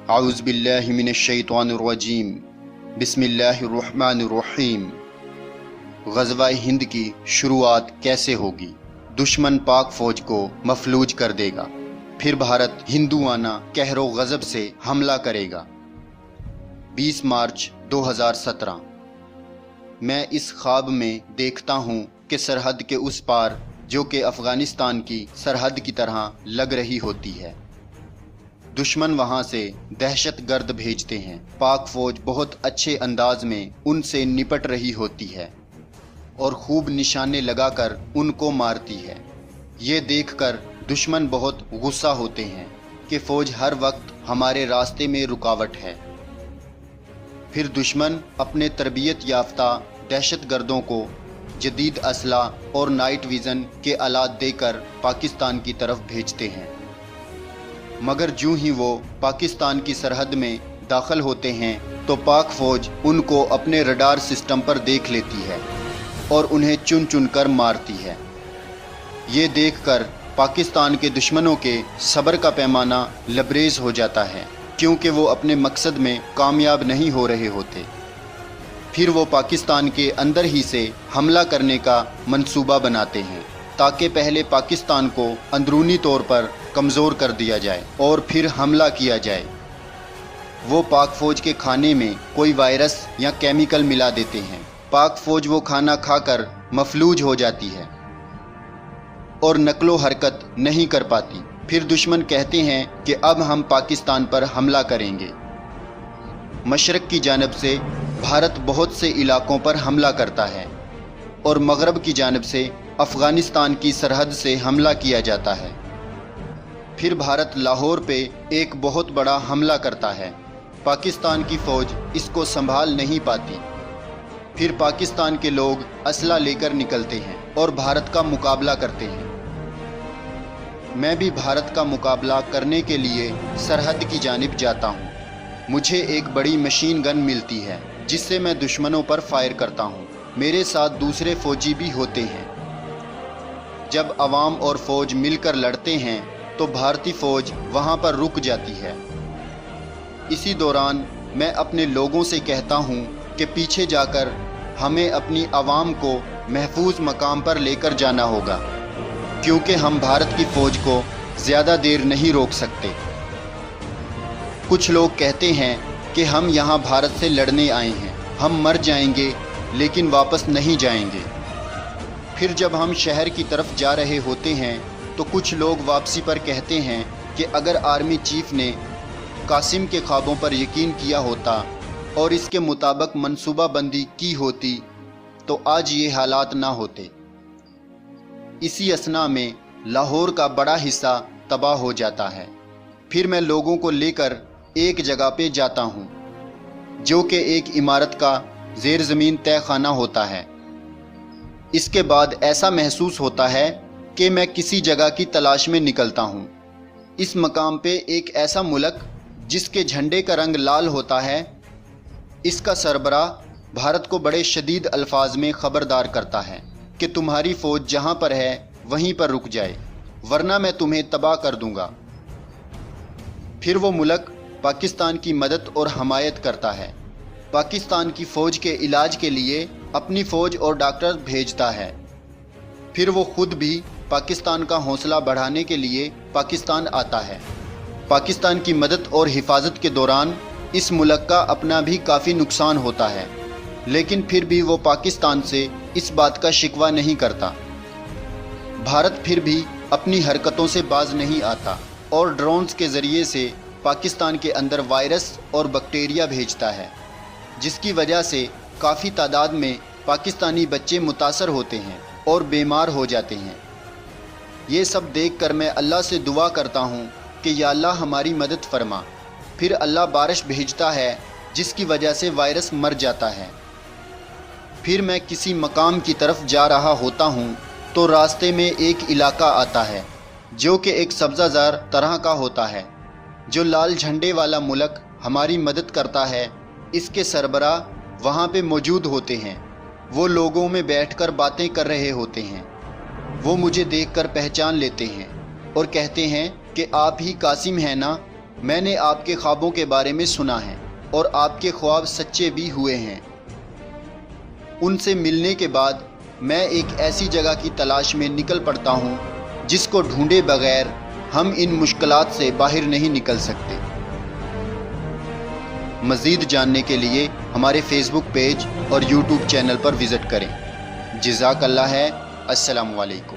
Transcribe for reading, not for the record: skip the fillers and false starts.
आउज़ बिल्लाहि मिनश्शैतानिर्रजीम बिस्मिल्लाहिर्रहमानिर्रहीम। ग़ज़वा हिंद की शुरुआत कैसे होगी? दुश्मन पाक फ़ौज को मफलूज कर देगा, फिर भारत हिंदुआना कहरो गज़ब से हमला करेगा। 20 मार्च 2017। मैं इस ख्वाब में देखता हूँ कि सरहद के उस पार, जो कि अफ़ग़ानिस्तान की सरहद की तरह लग रही होती है, दुश्मन वहाँ से दहशत गर्द भेजते हैं। पाक फ़ौज बहुत अच्छे अंदाज में उनसे निपट रही होती है और खूब निशाने लगाकर उनको मारती है। ये देखकर दुश्मन बहुत गुस्सा होते हैं कि फ़ौज हर वक्त हमारे रास्ते में रुकावट है। फिर दुश्मन अपने तरबियत याफ्ता दहशत गर्दों को जदीद असला और नाइट विज़न के आलात देकर पाकिस्तान की तरफ भेजते हैं। मगर जूं ही वो पाकिस्तान की सरहद में दाखिल होते हैं तो पाक फ़ौज उनको अपने रडार सिस्टम पर देख लेती है और उन्हें चुन चुन कर मारती है। ये देखकर पाकिस्तान के दुश्मनों के सब्र का पैमाना लबरेज हो जाता है, क्योंकि वो अपने मकसद में कामयाब नहीं हो रहे होते। फिर वो पाकिस्तान के अंदर ही से हमला करने का मंसूबा बनाते हैं, ताकि पहले पाकिस्तान को अंदरूनी तौर पर कमज़ोर कर दिया जाए और फिर हमला किया जाए। वो पाक फ़ौज के खाने में कोई वायरस या केमिकल मिला देते हैं। पाक फ़ौज वो खाना खाकर मफलूज हो जाती है और नकलो हरकत नहीं कर पाती। फिर दुश्मन कहते हैं कि अब हम पाकिस्तान पर हमला करेंगे। मशरक़ की जानब से भारत बहुत से इलाकों पर हमला करता है और मगरब की जानब से अफ़ग़ानिस्तान की सरहद से हमला किया जाता है। फिर भारत लाहौर पे एक बहुत बड़ा हमला करता है। पाकिस्तान की फ़ौज इसको संभाल नहीं पाती। फिर पाकिस्तान के लोग असला लेकर निकलते हैं और भारत का मुकाबला करते हैं। मैं भी भारत का मुकाबला करने के लिए सरहद की जानिब जाता हूँ। मुझे एक बड़ी मशीन गन मिलती है, जिससे मैं दुश्मनों पर फायर करता हूँ। मेरे साथ दूसरे फ़ौजी भी होते हैं। जब अवाम और फ़ौज मिलकर लड़ते हैं तो भारतीय फ़ौज वहाँ पर रुक जाती है। इसी दौरान मैं अपने लोगों से कहता हूँ कि पीछे जाकर हमें अपनी आवाम को महफूज मकाम पर लेकर जाना होगा, क्योंकि हम भारत की फ़ौज को ज़्यादा देर नहीं रोक सकते। कुछ लोग कहते हैं कि हम यहाँ भारत से लड़ने आए हैं, हम मर जाएंगे लेकिन वापस नहीं जाएंगे। फिर जब हम शहर की तरफ जा रहे होते हैं तो कुछ लोग वापसी पर कहते हैं कि अगर आर्मी चीफ ने कासिम के ख्वाबों पर यकीन किया होता और इसके मुताबिक मनसूबा बंदी की होती तो आज ये हालात ना होते। इसी असना में लाहौर का बड़ा हिस्सा तबाह हो जाता है। फिर मैं लोगों को लेकर एक जगह पे जाता हूँ, जो कि एक इमारत का ज़ेर ज़मीन तय खाना होता है। इसके बाद ऐसा महसूस होता है कि मैं किसी जगह की तलाश में निकलता हूँ। इस मकाम पे एक ऐसा मुल्क जिसके झंडे का रंग लाल होता है, इसका सरबराह भारत को बड़े शदीद अल्फाज में ख़बरदार करता है कि तुम्हारी फ़ौज जहाँ पर है वहीं पर रुक जाए, वरना मैं तुम्हें तबाह कर दूँगा। फिर वो मुल्क पाकिस्तान की मदद और हमायत करता है। पाकिस्तान की फ़ौज के इलाज के लिए अपनी फ़ौज और डॉक्टर भेजता है। फिर वो ख़ुद भी पाकिस्तान का हौसला बढ़ाने के लिए पाकिस्तान आता है। पाकिस्तान की मदद और हिफाजत के दौरान इस मुल्क का अपना भी काफ़ी नुकसान होता है, लेकिन फिर भी वो पाकिस्तान से इस बात का शिकवा नहीं करता। भारत फिर भी अपनी हरकतों से बाज नहीं आता और ड्रोन्स के ज़रिए से पाकिस्तान के अंदर वायरस और बैक्टीरिया भेजता है, जिसकी वजह से काफ़ी तादाद में पाकिस्तानी बच्चे मुतासर होते हैं और बीमार हो जाते हैं। ये सब देखकर मैं अल्लाह से दुआ करता हूँ कि या अल्लाह हमारी मदद फरमा। फिर अल्लाह बारिश भेजता है, जिसकी वजह से वायरस मर जाता है। फिर मैं किसी मकाम की तरफ जा रहा होता हूँ तो रास्ते में एक इलाका आता है, जो कि एक सब्ज़ाज़ार तरह का होता है। जो लाल झंडे वाला मुल्क हमारी मदद करता है, इसके सरबराह वहाँ पे मौजूद होते हैं। वो लोगों में बैठकर बातें कर रहे होते हैं। वो मुझे देखकर पहचान लेते हैं और कहते हैं कि आप ही कासिम हैं ना, میں نے آپ کے خوابوں کے بارے میں سنا ہے اور آپ کے خواب سچے بھی ہوئے ہیں۔ ان سے ملنے کے بعد میں ایک ایسی جگہ کی تلاش میں نکل پڑتا ہوں جس کو ڈھونڈے بغیر ہم ان مشکلات سے باہر نہیں نکل سکتے۔ مزید جاننے کے لیے ہمارے فیس بک پیج اور یوٹیوب چینل پر وزٹ کریں۔ جزاک اللہ ہے۔ السلام علیکم۔